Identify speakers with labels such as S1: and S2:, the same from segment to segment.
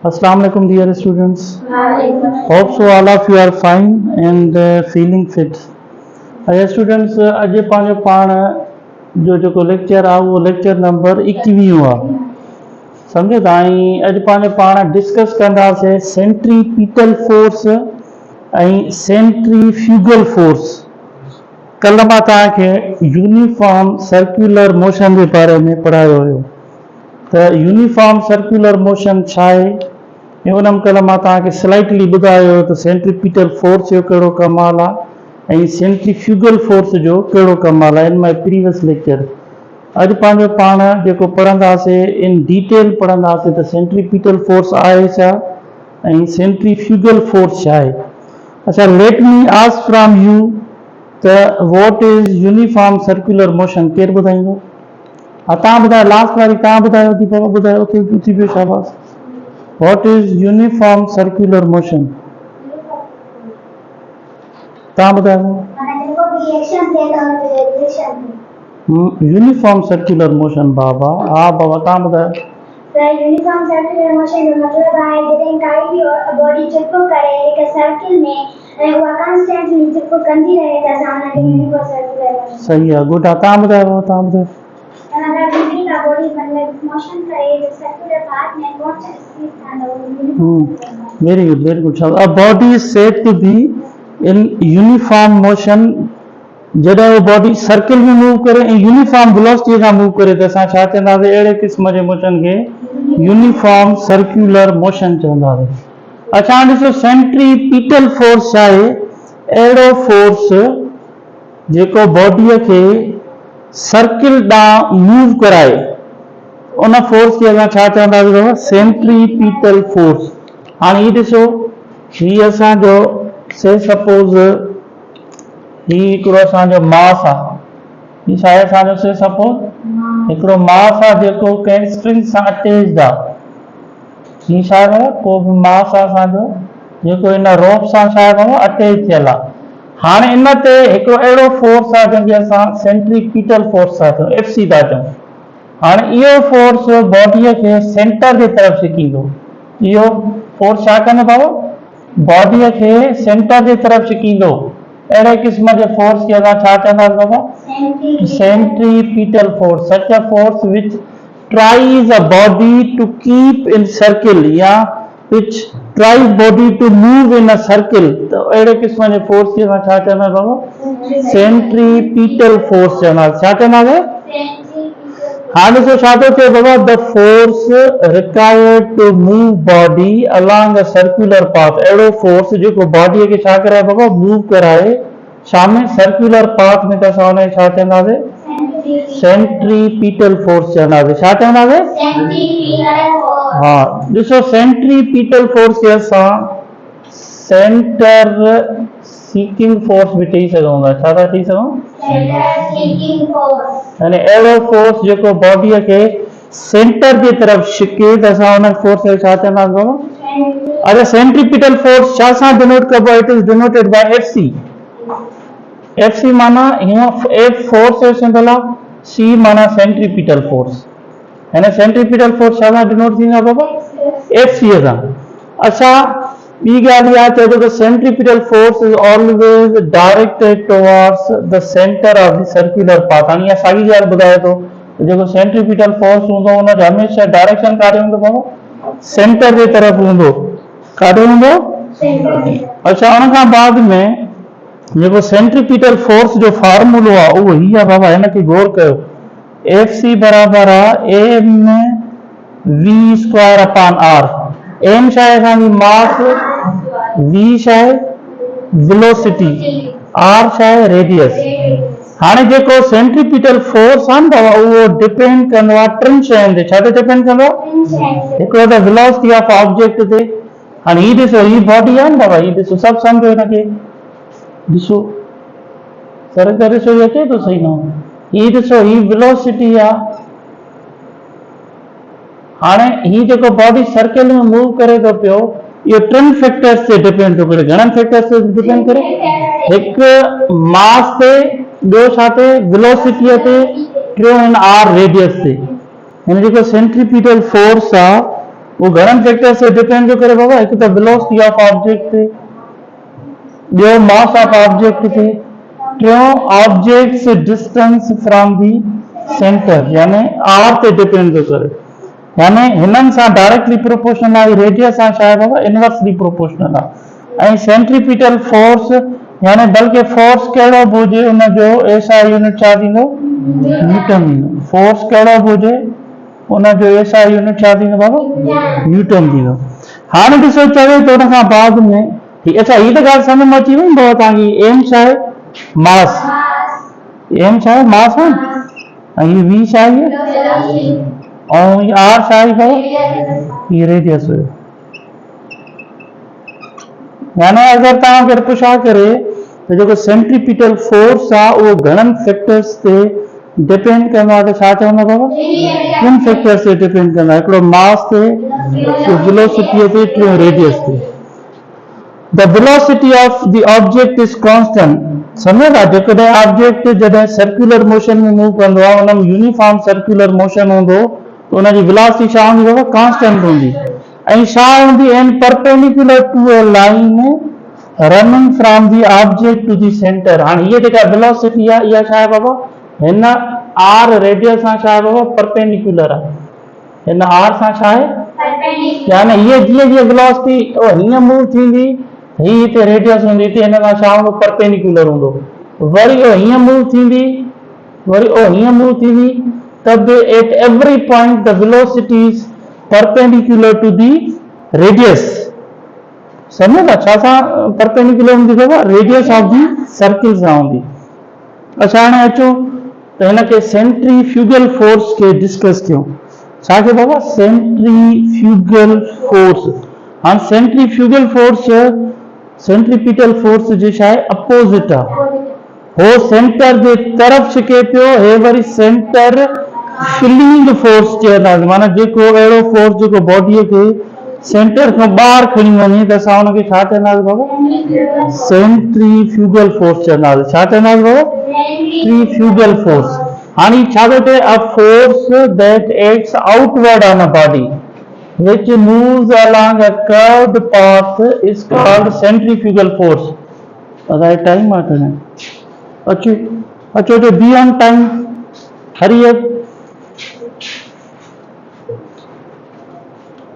S1: Assalamu alaikum dear students. Hope so all of you are fine and feeling fit. Dear students, अॼु पंहिंजो पाण जो जेको lecture आहे उहो लेक्चर नंबर 21 आहे, सम्झो था। ऐं अॼु पंहिंजो पाण डिस्कस कंदासीं सेंट्रीपीटल फोर्स ऐं सेंट्रीफ्यूगल फोर्स। कल्ह मां तव्हांखे यूनिफॉर्म सर्कुलर मोशन जे बारे में पढ़ायो हुयो त यूनिफॉर्म सर्कुलर मोशन छा आहे, ऐं उन में कल्ह मां तव्हांखे स्लाइटली ॿुधायो त सेंट्रीपीटल फोर्स जो कहिड़ो कमाल आहे ऐं सेंट्रीफ्यूगल फोर्स जो कहिड़ो कमाल आहे। इन माय प्रीवियस लेक्चर अॼु पंहिंजो पाण जेको पढ़ंदासीं इन डिटेल पढ़ंदासीं त सेंट्रीपीटल फोर्स आहे छा ऐं सेंट्रीफ्यूगल फोर्स छा आहे। अच्छा, let me ask from you त what is uniform circular motion, केरु ॿुधाईंदो? हा, तव्हां ॿुधायो, लास्ट वारी तव्हां ॿुधायो थी, बाबा ॿुधायो, उते उथी पियो, शाबाश। What is uniform circular motion, तव्हां ॿुधायो। यूनिफॉर्म सर्कुलर मोशन, बाबा, हा बाबा तव्हां ॿुधायो।
S2: यूनिफॉर्म सर्कुलर मोशन जो मतलब है जॾहिं काई बि बॉडी चुप करे हिकु सर्किल में ऐं उहा कांस्टेंटली चुप कंदी रहे त असां हुनखे यूनिफॉर्म सर्कुलर मोशन।
S1: सही आहे, गुड आहे। तव्हां ॿुधायो, तव्हां ॿुधायो।
S2: अगर किसी का बॉडी मतलब मोशन करे जो सर्कुलर पाथ में कॉन्स्टेंट स्पीड था
S1: very good, very good. A body is said to be in uniform motion जॾहिं वो बॉडी सर्किल में मूव करे ऐं यूनिफॉर्म वेलोसिटी सां मूव करे त असां छा चवंदासीं, अहिड़े क़िस्म जे मोशन खे यूनिफॉर्म सर्कुलर मोशन चवंदासीं। अच्छा, ॾिसो सेंट्रीपीटल फोर्स छा आहे, अहिड़ो फोर्स जेको बॉडीअ खे सर्किल ॾांहुं मूव कराए, उन फोर्स खे असां छा चवंदासीं, सेंट्रीपीटल फोर्स। हाणे हीउ ॾिसो, हीउ असांजो से सपोज ही हिकिड़ो असांजो मास आहे, हीउ छा आहे असांजो, से सपोज हिकिड़ो मास आहे जेको कंहिं स्ट्रिंग सां अटैच्ड आहे। हीउ छा आहे, को बि मास आहे असांजो जेको इन रोप सां छा आहे, अटैच थियल आहे। हाणे इन ते हिकिड़ो अहिड़ो फोर्स आहे जंहिंखे असां सेंट्रीपीटल फोर्स था चऊं, FC था चऊं। हाणे इहो फोर्स बॉडीअ खे सेंटर जे तरफ़ छिकींदो। इहो फोर्स छा कंदो बाबा, बॉडीअ खे सेंटर जे तरफ़ छिकींदो। अहिड़े क़िस्म जे फोर्स खे असां छा चवंदासीं बाबा, centripetal force. Such a force which tries a body to keep in circle या which tries body to move in a circle, तो अहिड़े क़िस्म जे फोर्स खे असां छा चवंदा बाबा, सेंट्रीपीटल फोर्स चवंदा। छा चवंदासीं? हाणे ॾिसो छा थो चए बाबा, the force required to move body along a circular path. अहिड़ो फोर्स जेको बॉडीअ खे छा कराए बाबा, मूव कराए छा में, सर्कुलर पाथ में, त असां हुनखे छा चवंदासीं, सेंट्रीपीटल फोर्स चवंदासीं। छा चवंदासीं? हा, ॾिसो सेंट्रीपीटल फोर्स खे असां सेंटर सीकिंग फोर्स बि चई सघूं था। छा था चई सघूं? यानी अहिड़ो फोर्स जेको बॉडीअ खे सेंटर जे तरफ़ छिके त असां हुन फोर्स खे छा चवंदासीं बाबा? अरे सेंट्रीपीटल फोर्स छा सां डिनोट कबो आहे? It is denoted by FC। FC माना F फोर्स सिंबल आहे, C माना सेंट्रीपीटल फोर्स। यानी सेंट्रीपीटल फोर्स छा सां डिनोट थींदो आहे बाबा? FC सां। अच्छा, ॿी ॻाल्हि इहा चए थो त centripetal force is always directed towards the centre of the circular path. हाणे इहा साॻी ॻाल्हि ॿुधाए थो त जेको सेंट्रीपीटल फोर्स हूंदो उन जो हमेशह डायरेक्शन काॾे हूंदो बाबा? सेंटर जे तरफ़ हूंदो। काॾे हूंदो? अच्छा, उन खां बाद में जेको सेंट्रीपीटल फोर्स जो फार्मूलो आहे उहो हीअ आहे बाबा, हिनखे गौर कयो। FC बराबर आहे mv² अपॉन r। m छा आहे असांजी मास, v छा आहे वेलोसिटी, r छा आहे रेडियस। हाणे जेको सेंट्रीपीटल फोर्स आहे न बाबा, उहो डिपेंड कंदो आहे टिनि शयुनि ते। छा ते डिपेंड कंदो? हिकिड़ो त वेलोसिटी ऑफ ऑब्जेक्ट ते। हाणे हीउ ॾिसो, हीउ बॉडी आहे न बाबा, हीउ ॾिसो, सभु सम्झो हिनखे, ॾिसो सर त ॾिसो, इहो अचे थो सही न? हीउ ॾिसो, हीउ वेलोसिटी आहे। हाणे हीउ जेको बॉडी सर्किल में मूव करे थो पियो, इहो टिनि फैक्टर्स ते डिपेंड थो करे। घणनि फैक्टर्स ते डिपेंड करे? हिकु मास ते, ॿियो छा ते, वेलोसिटीअ ते, टियों आहिनि R रेडियस ते। हिन जेको सेंट्रीपीटल फोर्स आहे वो घणनि फैक्टर से डिपेंड थो करे बाबा। हिकु त वेलोसिटी ऑफ ऑब्जेक्ट ते, ॿियो मास ऑफ ऑब्जेक्ट ते, टियों objects distance from the centre यानी आर ते डिपेंड थो करे। यानी हिननि सां डायरेक्टली प्रोपोर्शनल आहे, रेडियस सां छा आहे बाबा इनवर्सली प्रोपोर्शनल आहे। ऐं सेंट्रीपिटल फोर्स यानी बल्कि फोर्स कहिड़ो बि हुजे उनजो एसआई यूनिट छा थींदो, न्यूटन थींदो। फोर्स कहिड़ो बि हुजे उनजो एसआई यूनिट छा थींदो बाबा, न्यूटन थींदो। हाणे ॾिसो चवे थो उन खां बाद में अच्छा हीअ त ॻाल्हि सम्झ में अची वई बाबा तव्हांजी। एम छा आहे, मास। एम छा आहे, मास आहे। ऐं हीअ वी छा आहे, और ये आर छा आहे बाबा, ये रेडियस हुयो। यानी अगर तव्हां अगरि पुछा करे त जेको सेंट्रीपिटल फोर्स आहे उहो घणनि फैक्टर्स ते डिपेंड कंदो आहे त छा चवंदा बाबा, किन फैक्टर्स ते डिपेंड कंदो आहे। हिकिड़ो मास ते, वेलोसिटी ते, टियों रेडियस ते। The velocity of the object is constant. सम्झो था जेकॾहिं ऑब्जेक्ट जॾहिं सर्कुलर मोशन में मूव कंदो आहे उन में यूनिफॉर्म सर्कुलर मोशन हूंदो त उनजी वेलोसिटी छा हूंदी बाबा, कांस्टेंट हूंदी। ऐं छा हूंदी, and perpendicular to a line running from the object to the centre. हाणे हीअ जेका वेलोसिटी आहे इहा छा आहे बाबा, हिन आर रेडियस सां छा आहे बाबा परपेंडिकुलर आहे। हिन आर सां छा आहे, यानी हीअ जीअं जीअं वेलोसिटी हीअं मूव थींदी, हीअ हिते रेडियस हूंदी, हिते हिन सां छा हूंदो परपेंडिकुलर हूंदो। वरी हीअं मूव थींदी, वरी हीअं मूव थींदी, तब at every point the velocity is perpendicular to the radius. समझो था छा सां परपेंडिकुलर हूंदी बाबा, रेडियस ऑफ दी सर्किल सां हूंदी। अच्छा हाणे अचो त हिनखे सेंट्रीफ्यूगल फोर्स खे डिस्कस कयूं। छा खे बाबा, सेंट्रीफ्यूगल फोर्स। हाणे सेंट्रीफ्यूगल फोर्स सेंट्रीपिटल फोर्स जे छा आहे अपोजिट आहे। हो सेंटर जे तरफ़ छिके पियो, हे वरी सेंटर फिलिंग फोर्स चवंदासीं। माना जेको अहिड़ो फोर्स जेको बॉडीअ खे सेंटर खां ॿाहिरि खणी वञे त असां हुनखे छा चवंदासीं बाबा, सेंट्रीफ्यूगल फोर्स चवंदासीं। छा चवंदासीं बाबा, सेंट्रीफ्यूगल फोर्स। हाणे छा थो थिए, a force that acts outward on a body which moves along a curved path is called centrifugal force. अगर टाइम आता है अच्छो जो be on time, hurry up.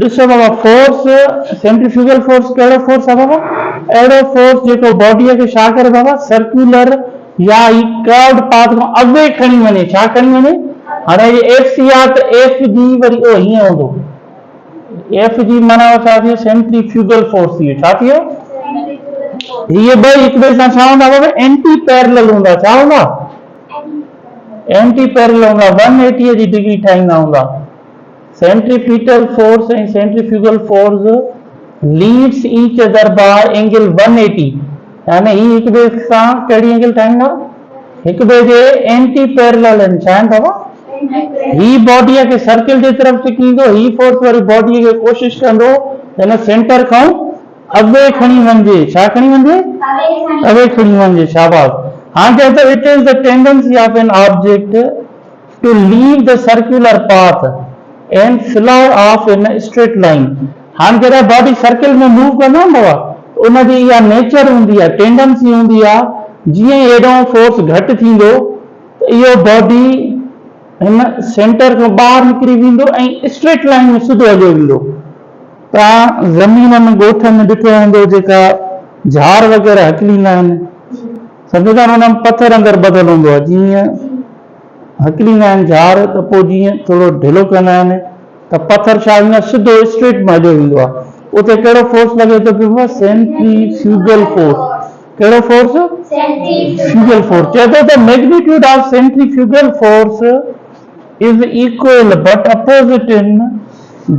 S1: ॾिसो बाबा फोर्स सेंट्रीफ्यूगल फोर्स कहिड़ो फोर्स आहे बाबा, अहिड़ो फोर्स जेको बॉडीअ खे छा करे बाबा सर्कुलर या ई कर्व्ड पाथ खां अॻे खणी वञे। छा खणी वञे, हाणे एफ सी आहे त एफ जी वरी हीअं हूंदो, एफ जी माना छा थियो सेंट्रीफ्यूगल फोर्स थियो। छा थियो, ये ॿई हिक ॿिए सां छा हूंदा बाबा, एंटी पैरेलल हूंदा। छा हूंदा, एंटी पैरेलल हूंदा, 180 जी डिग्री ठाहींदा हूंदा। सेंट्रीपिटल फोर्स ऐं centrifugal force leads each other by angle 180। यानी ही हिक ॿिए सां कहिड़ी एंगल ठाहींदा, हिक ॿिए जे एंटी पैरेलल आहिनि। छा आहिनि बाबा, ही बॉडीअ खे सर्किल जे तरफ़ छिकींदो, ही फोर्स वरी बॉडीअ खे कोशिश कंदो हिन सेंटर खां अॻे खणी वञे। छा खणी वञे, अॻे खणी वञे। शाबाश। हाणे चओ त it is the tendency of an object to leave the circular path and flow of in straight line. हाणे जॾहिं बॉडी सर्किल में मूव कंदो आहे बाबा, उनजी इहा नेचर हूंदी आहे, टेंडेंसी हूंदी आहे, जीअं हेॾो फोर्स घटि थींदो त इहो बॉडी हिन सेंटर खां ॿाहिरि निकिरी वेंदो ऐं स्ट्रेट लाइन में सिधो हलियो वेंदो। तव्हां ज़मीन में ॻोठ में ॾिठो हूंदो जेका झाड़ वग़ैरह हकलींदा आहिनि, सम्झो था हुन में पथर अंदरि ॿधल हूंदो आहे, जीअं हकलींदा आहिनि झाड़ त पोइ जीअं थोरो ढिलो कंदा आहिनि त पथर छा ईंदो आहे सिधो स्ट्रेट में हलियो वेंदो आहे। उते कहिड़ो फोर्स लॻे थो पियो, सेंट्रीफ्यूगल फोर्स। कहिड़ो फोर्स, सेंट्रीफ्यूगल फोर्स। चए थो त magnitude of centrifugal force is equal but opposite in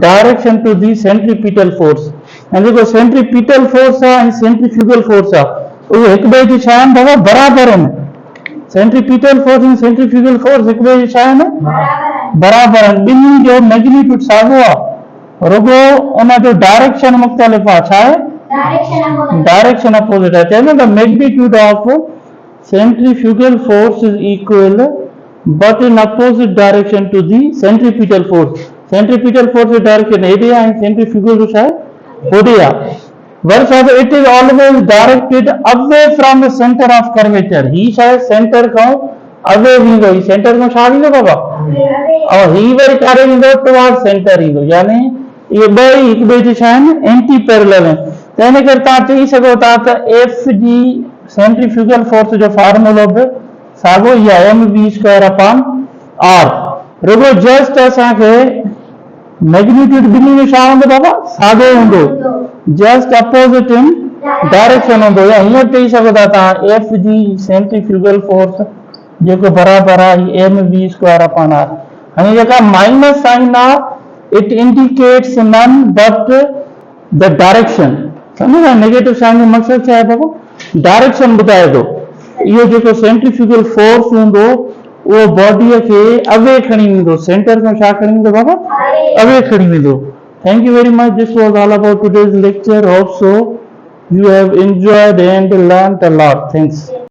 S1: direction to the centripetal force। ऐं जेको सेंट्रीपिटल फोर्स आहे ऐं सेंट्रीफ्यूगल फोर्स आहे उहे हिक ॿिए जी छा आहिनि बाबा, बराबरि आहिनि। सेंट्रीपिटल फोर्स ऐं सेंट्रीफ्यूगल फोर्स हिक ॿिए जी छा आहिनि, बराबरि आहिनि। ॿिन्ही जो मैग्नीट्यूड साॻियो आहे, रुॻो उनजो डायरेक्शन मुख़्तलिफ़ आहे। छा आहे, डायरेक्शन अपोजिट आहे। चवंदो the magnitude of centrifugal force is equal but in opposite direction to the centripetal force। Centripetal force direction हेॾे आहे, सेंट्रीफ्यूगल जो छा आहे होॾे आहे। Work of it is always directed away from the centre of curvature. ही छा आहे सेंटर खां अवे वेंदो, ही सेंटर खां छा वेंदो बाबा, और ही वरी काॾे वेंदो टुवर्ड सेंटर ईंदो, यानी इहे ॿ ई हिक ॿिए जे छा आहिनि एंटी पैरेलल आहिनि। त हिन करे तव्हां चई सघो था त एफ जी सेंट्रीफ्यूगल फोर्स जो फार्मूलो बि साॻियो ई आहे, mv²/r। रुगो जस्ट असांखे मैग्नीट्यूड ॿिन्ही में छा हूंदो बाबा, साॻियो हूंदो, जस्ट अपोजिट इन डायरेक्शन हूंदो। या हीअं चई सघो था तव्हां एफ जी सेंट्रीफ्यूगल फोर्स जेको बराबरि आहे mv²/r। हाणे जेका माइनस साइन आहे it indicates none but the direction. सम्झो नेगेटिव साइन जो मक़सदु छा आहे बाबा, डायरेक्शन ॿुधाए थो। इहो जेको सेंट्रीफ्यूगल फोर्स हूंदो उहो बॉडीअ खे अवे खणी वेंदो, सेंटर खां छा खणी वेंदो बाबा, अवे खणी वेंदो। Thank you very much, this was all about today's lecture. Hope so you have enjoyed and learned a lot. Thanks.